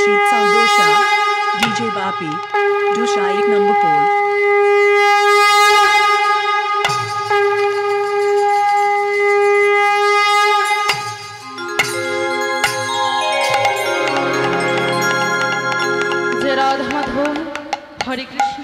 Rashid Saldosha, DJ Bapi, Dusha 1 number pole. जय राधा माधव हरे कृष्ण।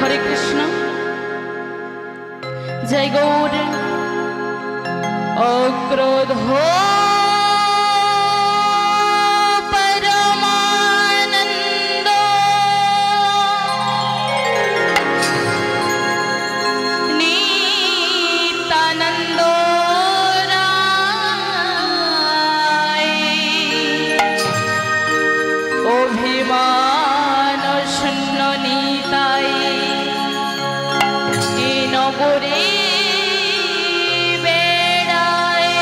हरे कृष्ण। जय गौर अक्रोध हो परमानंदो नित्यानंदो राय अभिमान शून्य निताई नगरे बेड़ाए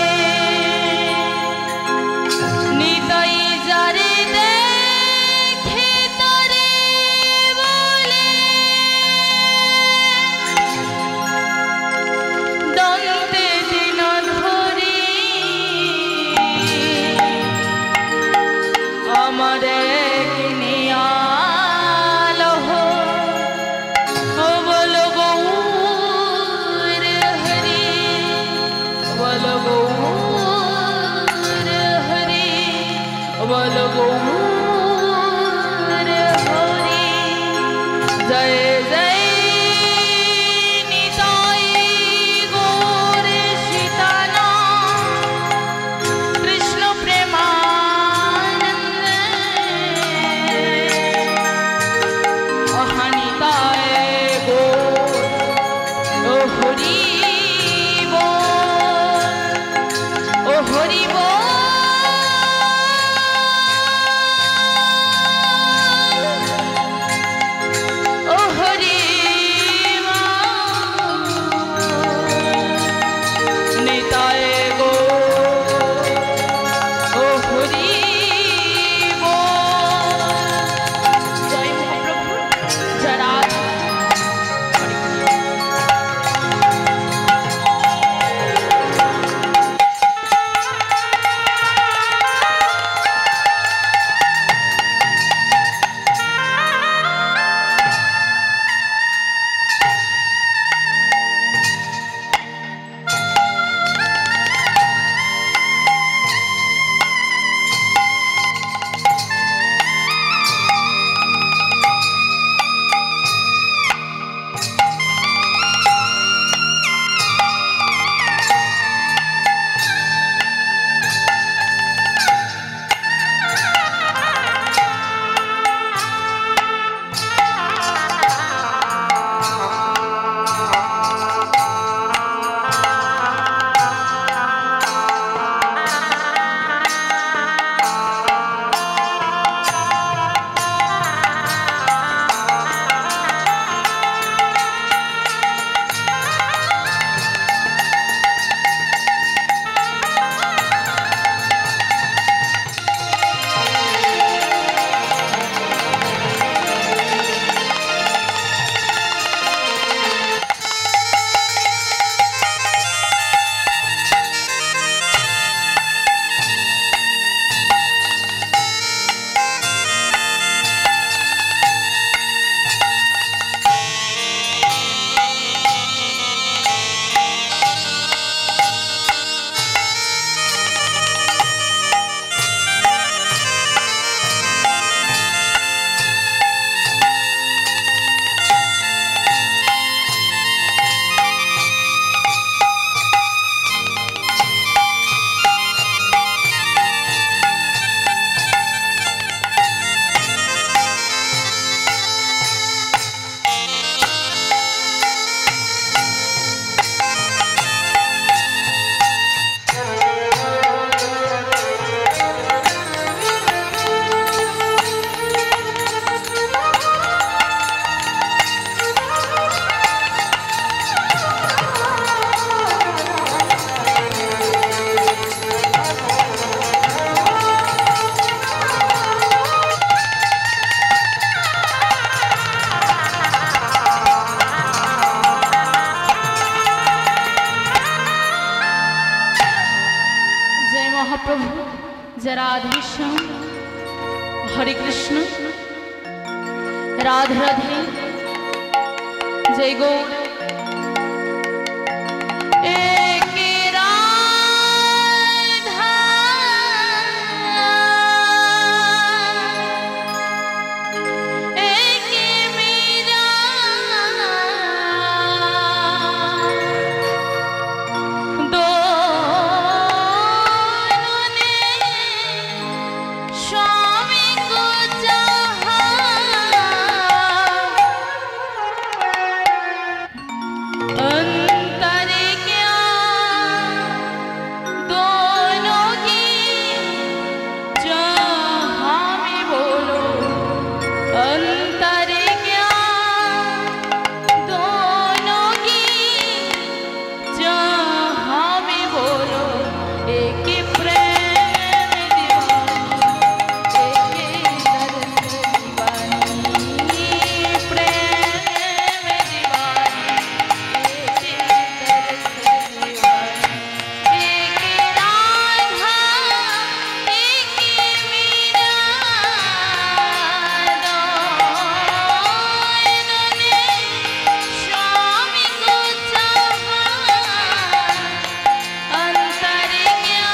महाप्रभु जय राधेश्याम हरे कृष्ण राधे राधे जय गौर एक राधा एक मीरा दोनों ने स्वामी को चाहा अंतर क्या दोनों की जहाँ में बोलो अंतर क्या दोनों की जहाँ में बोलो एक ही प्रेम दीवानी एक ही दर्द दीवानी प्रेम दीवानी एक ही दर्द दीवानी एक ही राधा एक ही मीरा दोनों ने स्वामी को चाहा अंतर क्या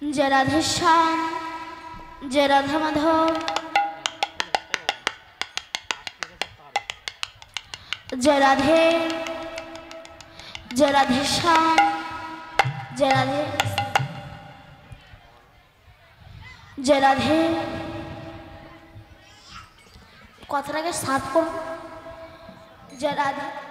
जय राधे श्याम जय राधा माधव जय राधे श्याम जय राधे कथाटाके साफ कर जय राधे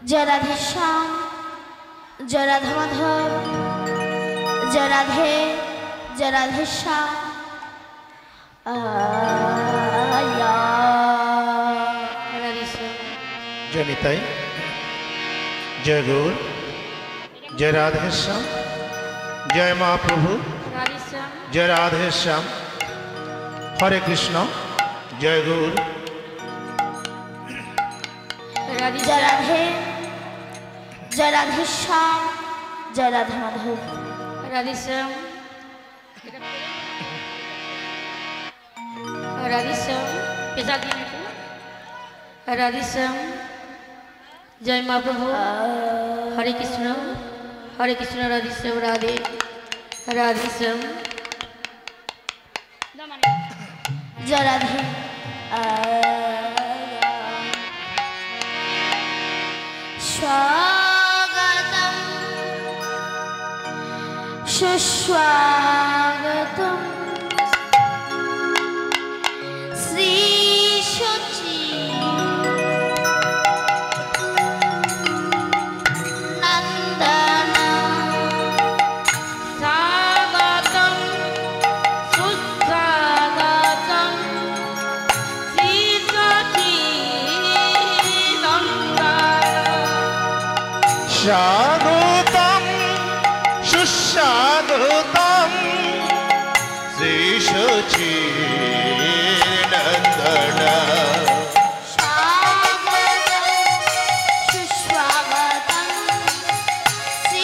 जय राधे श्याम जय राधा माधव जय राधे श्याम जय निताई जय गौर जय राधे श्याम जय महाप्रभु जय राधे श्याम हरे कृष्ण जय गौर जय राधे श्याम जय राधा माधव राधे श्याम पेशा दिए राधे श्याम जय महाप्रभु हरे कृष्ण राधे श्याम राधे श्याम जय राधे स्वागतम सुस्वागतम श्री शुचि नंदन स्वागतम सुस्वागतम श्री शुचि स्वागतम सुस्वागतम श्री सच्चिदानंद स्वागतम श्री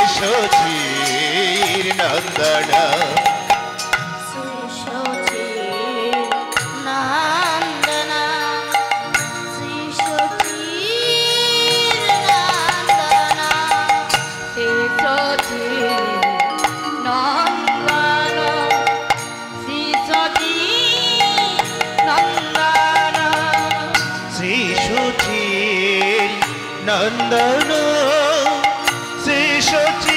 सच्चिदानंद नंदन श्री सच्चिदानंद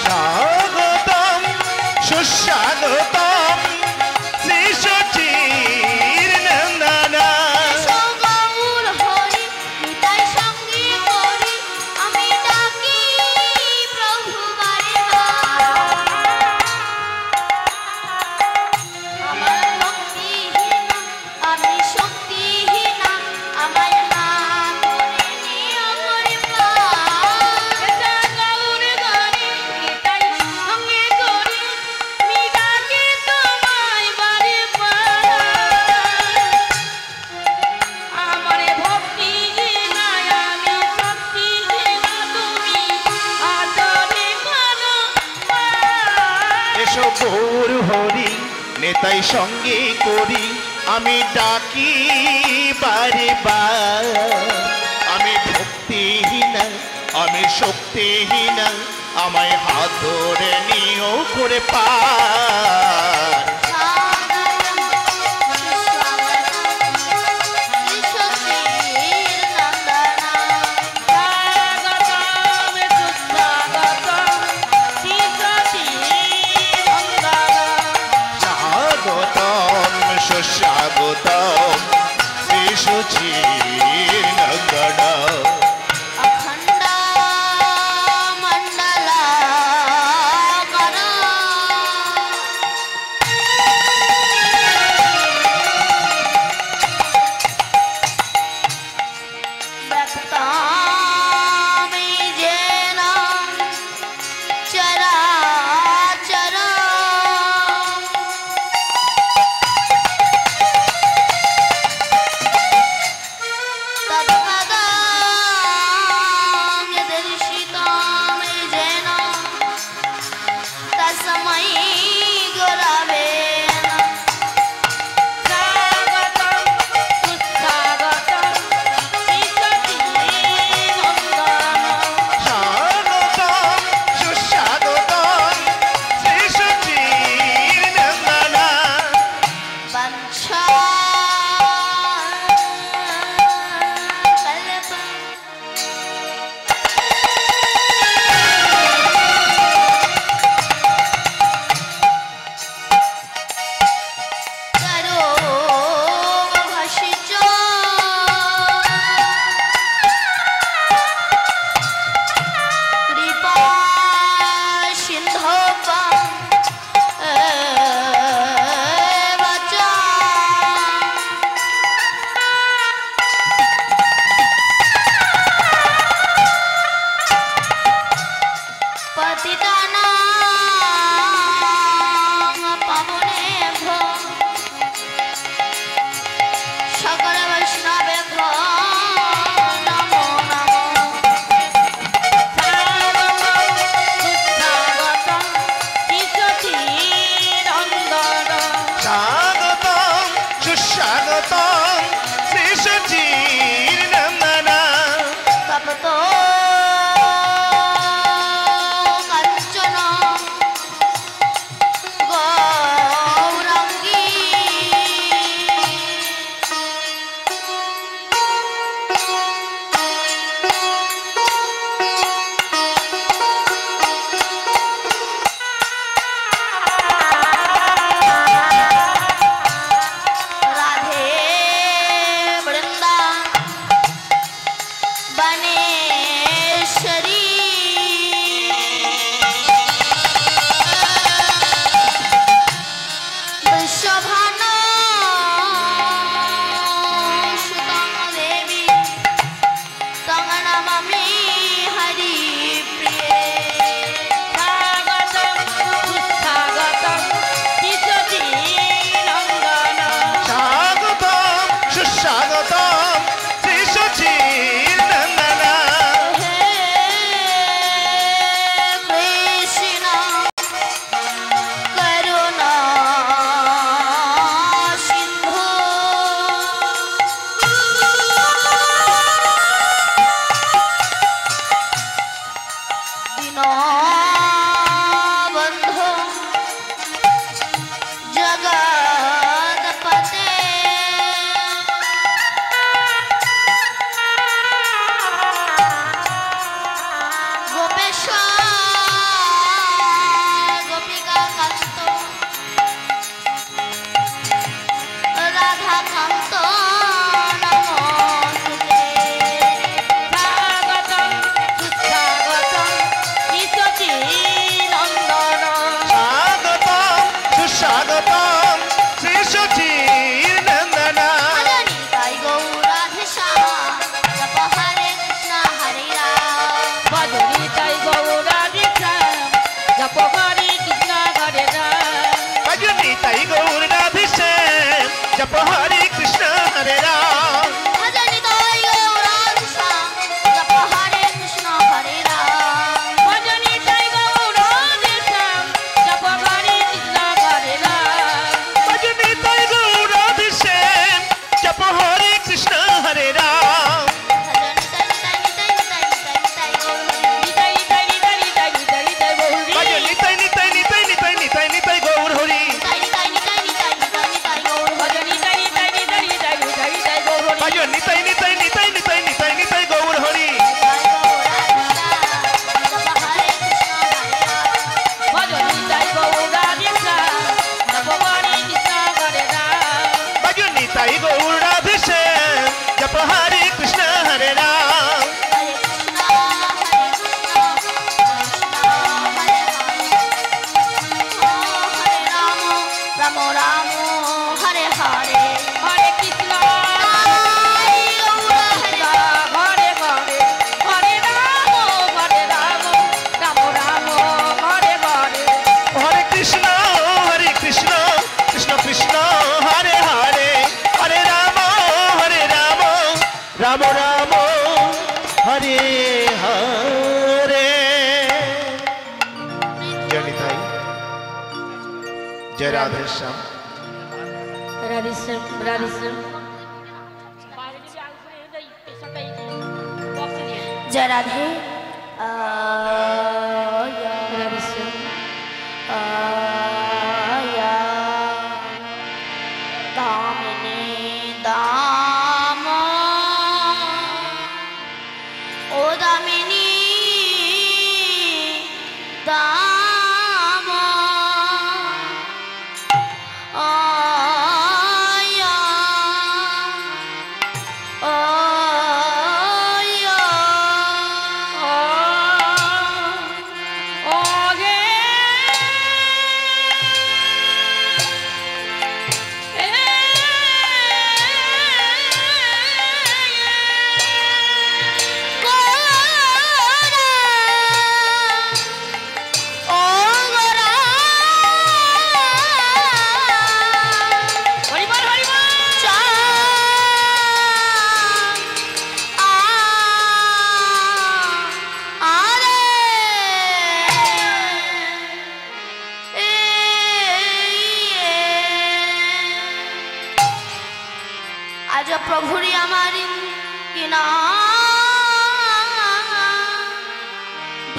स्वागतम सुस्वागतम श्री सच्चिदानंद গৌর হরি নেতাই সঙ্গে করি আমি ডাকি বারে বার আমি ভক্তিহীনা আমি শক্তিহীনা আমায় হাত ধরে নিও করে পার শ্রীশুচির রাম রাম হরে হরে। জানি তাই জয় রাধে শ্যাম। রাধেশ্যাম রাধেশ্যাম জয় রাধে রাধেশ্যাম দামিনী দাম ও দামিনী দাম আয়া আয়া আজ প্রভুরি আমার কিনা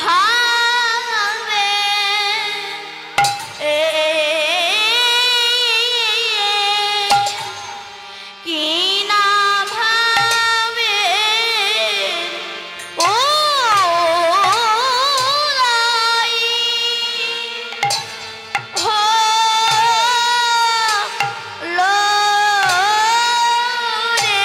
ভাবে কিনা ভাবে ও লাই হো লো রে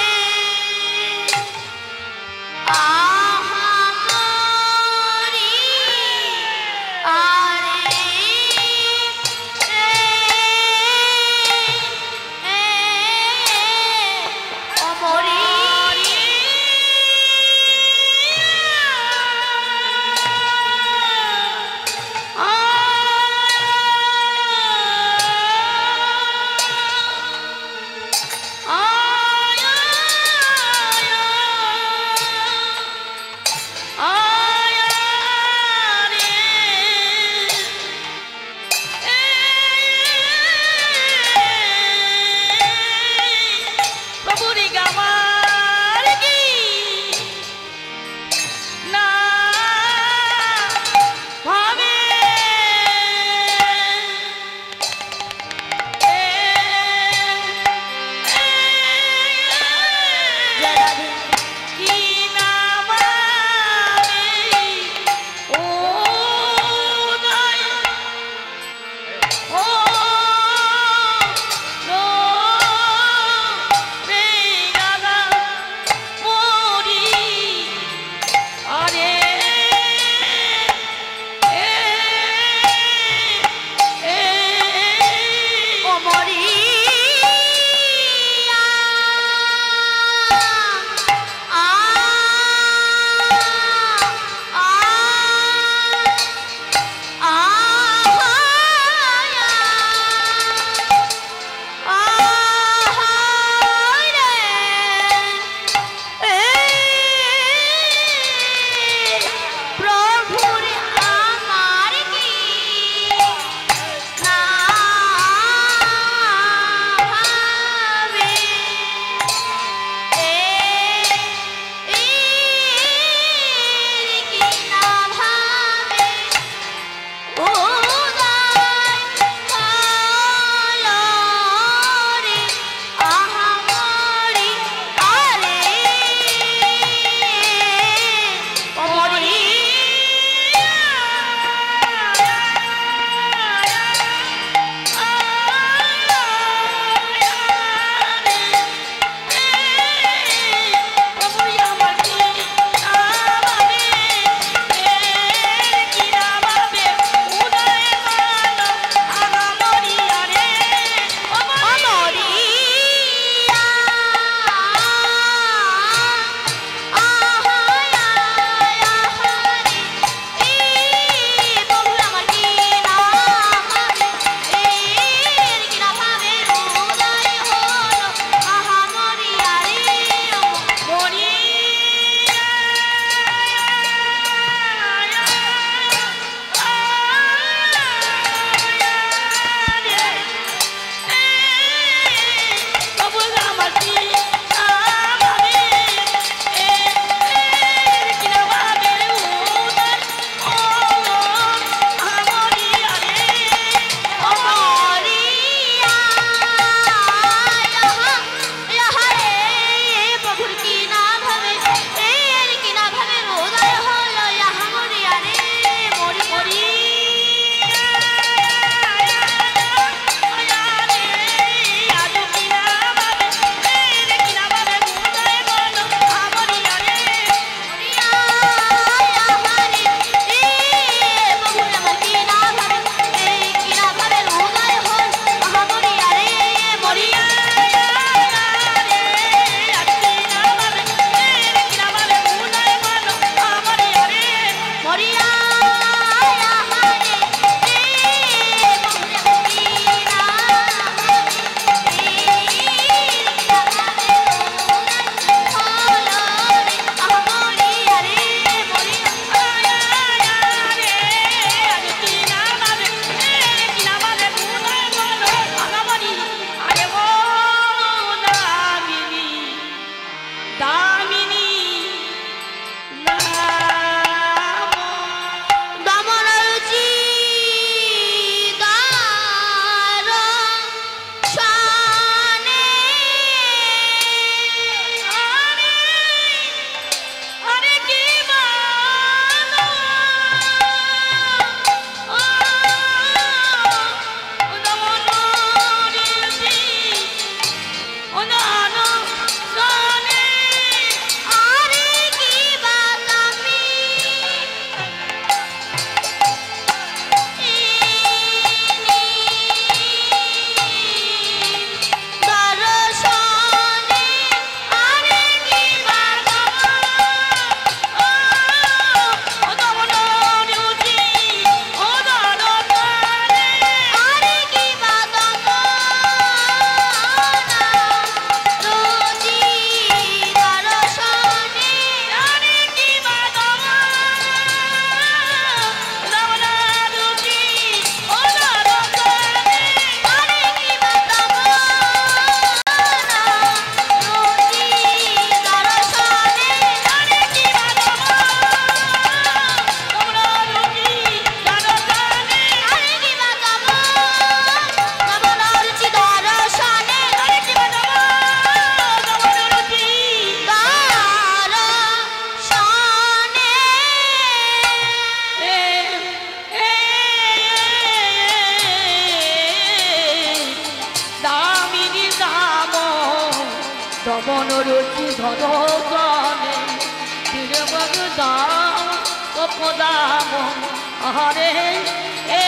মনোরুচি ধরকানে ফিরে দাম ও দাম আরে এ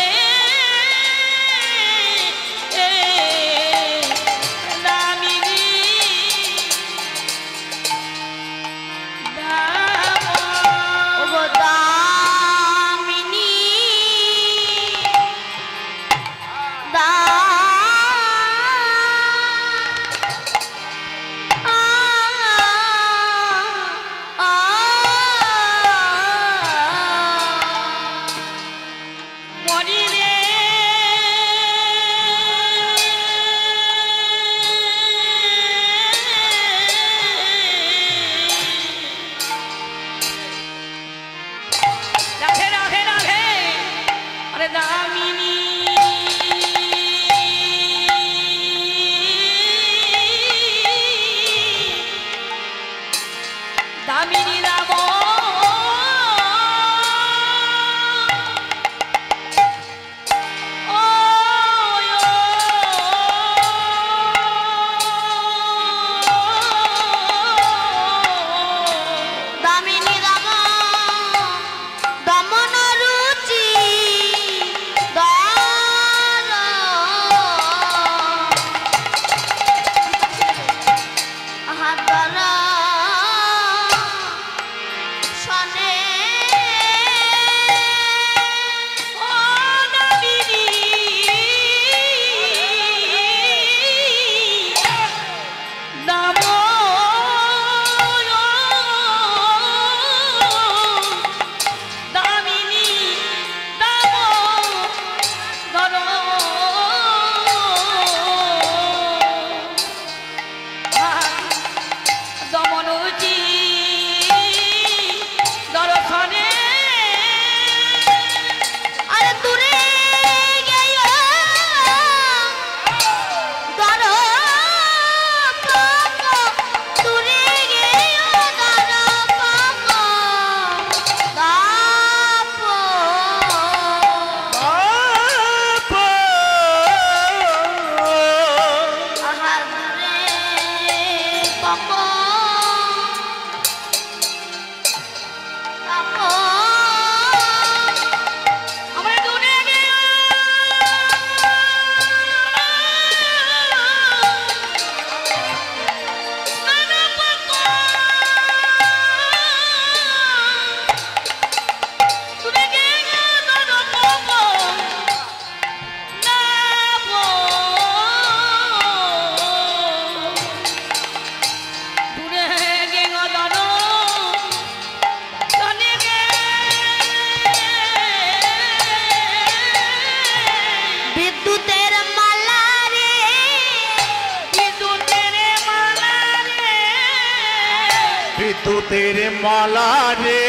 বিদ্যুতের মালা রে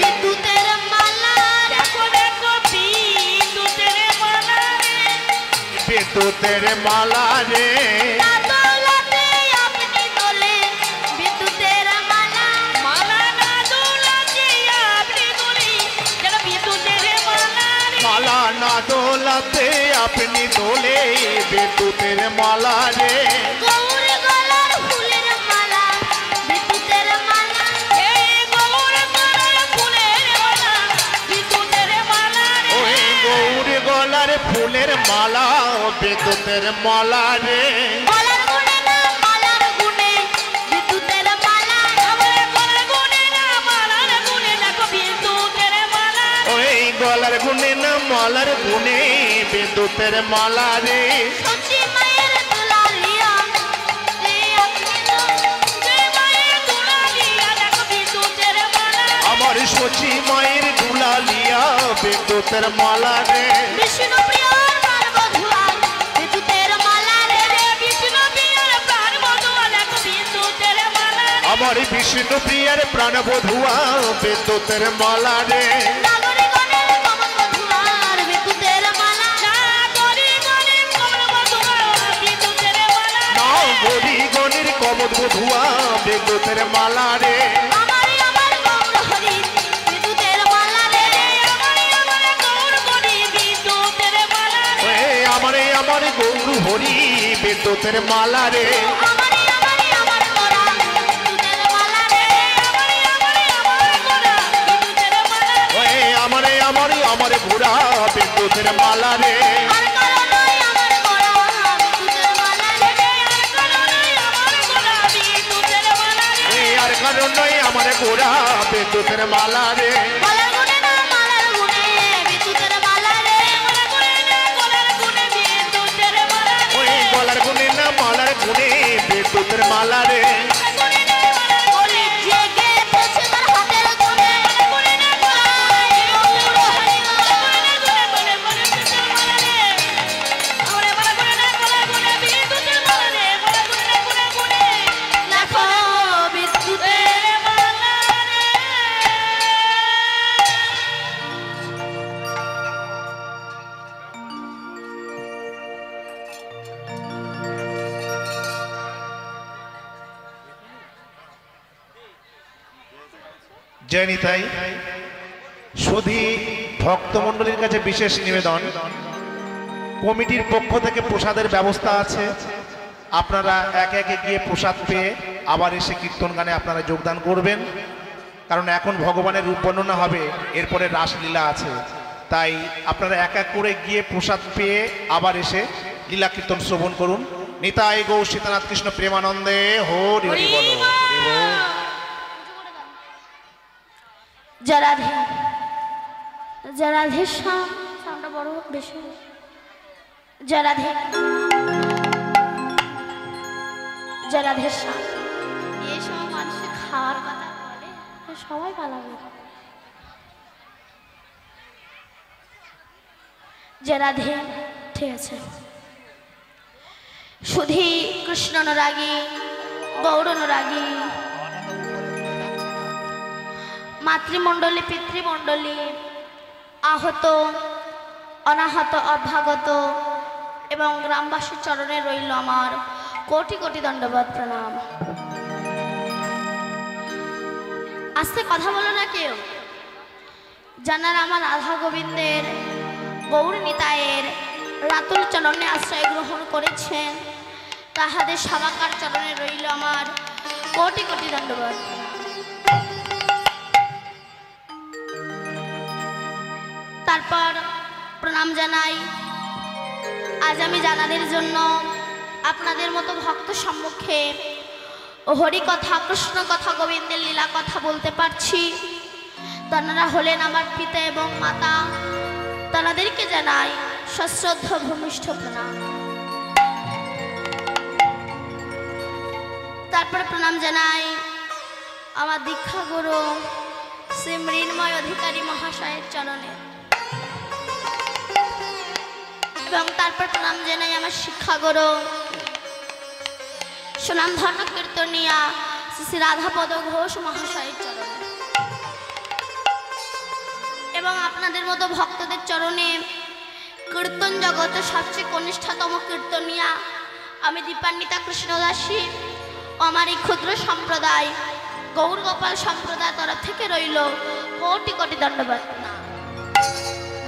বিদ্যুতের মালা দেখো দেখো বিদ্যুতের মালা রে বিদ্যুতের মালা রে না দোলাতে আপনি দোলে বিদ্যুতের মালা মালা না দোলাতে আপনি দোলে যেন বিদ্যুতের মালা রে মালা না দোলাতে আপনি দোলে বিদ্যুতের মালা রে গৌর গলার ফুলের মালা বিদ্যুতের মালা এই গৌর গলার ফুলের মালা বিদ্যুতের মালা রে ওই গৌর গলার ফুলের মালা বিদ্যুতের মালা রে গলার গুনে না মালার গুনে বিদ্যুতের মালা আমার গলার গুনে না মালার গুনে দেখো বিদ্যুতের মালা ওই গলার গুনে না মালার গুনে বিদ্যুতের মালা রে সচি মায়ের দুলালিয়া রে আপনি তো যে মায়ের দুলালিয়া দেখো বিদ্যুতের মালা আমার সচি মায়ের দুলালিয়া বিদ্যুতের মালা রে বিষ্ণু প্রিয়র পার্বধুয়া বিদ্যুতের মালা রে বিষ্ণু প্রিয়ার প্রাণ বধুয়া দেখো বিদ্যুতের মালা আমার বিষ্ণু প্রিয়ার প্রাণ বধুয়া বিদ্যুতের মালা রে নাগরে গণের কমল মধুয়ার বিদ্যুতের মালা না গরি গণের কমদ বধুয়া বিদ্যুতের মালা রে আমারে আমার গৌর হরি বিদ্যুতের মালা রে আমারে আমার গৌর হরি বিদ্যুতের মালা রে আমারে আমার বিদ্যুতের মালা রে আর কারো নয় আমার গোড়া বিদ্যুতের মালা রে আর কারণ নয় আমার গোড়া বিদ্যুতের মালা রে গলার গুনে না মালার গুনে বিদ্যুতের মালা রে ওই গলার গুনে না মালার গুনে বিদ্যুতের মালা রে বলি জেগে পৌঁছে তার হাতের গুনে লাখো বিদ্যুতের জয় নিতাই। শুধু ভক্তমণ্ডলীর কাছে বিশেষ নিবেদন, কমিটির পক্ষ থেকে প্রসাদের ব্যবস্থা আছে। আপনারা একে একে গিয়ে প্রসাদ পেয়ে আবার এসে কীর্তন গানে আপনারা যোগদান করবেন, কারণ এখন ভগবানের রূপ বর্ণনা হবে, এরপরে রাসলীলা আছে। তাই আপনারা এক এক করে গিয়ে প্রসাদ পেয়ে আবার এসে লীলা কীর্তন শ্রবণ করুন। নিতাই গৌর সীতানাথ কৃষ্ণ প্রেমানন্দে হরি হরি বল, হরি বল। জরাধে জরাধে সাউন্ডটা বড় বেশি জরাধে জরাধে এই সময় মানুষ খাওয়ার কথা বলে সবাই পালাবে। জরাধে ঠিক আছে। শুধু কৃষ্ণ অনুরাগী গৌর অনুরাগী মাতৃমণ্ডলী পিতৃমণ্ডলী আহত অনাহত অভ্যাগত এবং গ্রামবাসীর চরণে রইল আমার কোটি কোটি দণ্ডবত প্রণাম। আস্তে কথা বলো না কেউ, যারা আমার রাধা গোবিন্দের গৌর নিতায়ের রাতুল চরণে আশ্রয় গ্রহণ করেছেন তাহাদের সবাকার চরণে রইল আমার কোটি কোটি দণ্ডবত। তারপর প্রণাম জানাই আজ আমি জানাদের জন্য আপনাদের মতো ভক্ত সম্মুখে হরি কথা কৃষ্ণ কথা গোবিন্দের লীলা কথা বলতে পারছি। তারা হলেন আমার পিতা এবং মাতা, তাদেরকে জানাই সশ্রদ্ধ ভূমিষ্ঠ প্রণাম। তারপর প্রণাম জানাই আমার দীক্ষা গুরু শ্রী মৃন্ময় অধিকারী মহাশয়ের চরণে, এবং তারপর প্রণাম জানাই আমার শিক্ষাগুরু সুনামধন্য কীর্তনিয়া শ্রী রাধাপদ ঘোষ মহাশয়ের চরণে, এবং আপনাদের মতো ভক্তদের চরণে কীর্তন জগতের সবচেয়ে কনিষ্ঠতম কীর্তনিয়া আমি দীপান্বিতা কৃষ্ণদাসী ও আমার এই ক্ষুদ্র সম্প্রদায় গৌর গোপাল সম্প্রদায় তরফ থেকে রইল কোটি কোটি দণ্ডবাদ।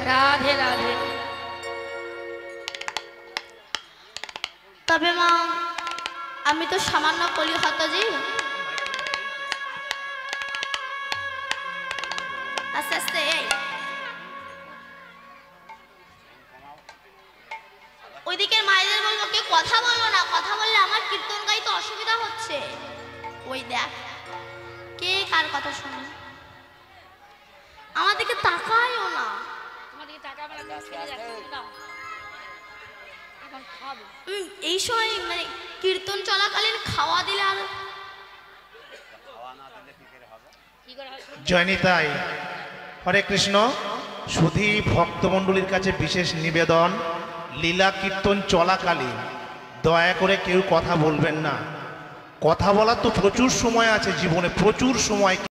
রাধে রাধে। তবে মা আমি তো সামান্য কলিহত যে, আস্তে আস্তে ওইদিকের মায়েদের বলবো কেউ কথা বলবো না, কথা বললে আমার কীর্তন গাইতে অসুবিধা হচ্ছে। ওই দেখ কে কার কথা শুনে, আমার দিকে তাকায়ও না। এই সময় মানে কীর্তন চলাকালীন খাওয়া দিলে আর জয় নিতাই। হরে কৃষ্ণ। শুধু ভক্তমণ্ডলীর কাছে বিশেষ নিবেদন, লীলা কীর্তন চলাকালীন দয়া করে কেউ কথা বলবেন না। কথা বলার তো প্রচুর সময় আছে জীবনে, প্রচুর সময়।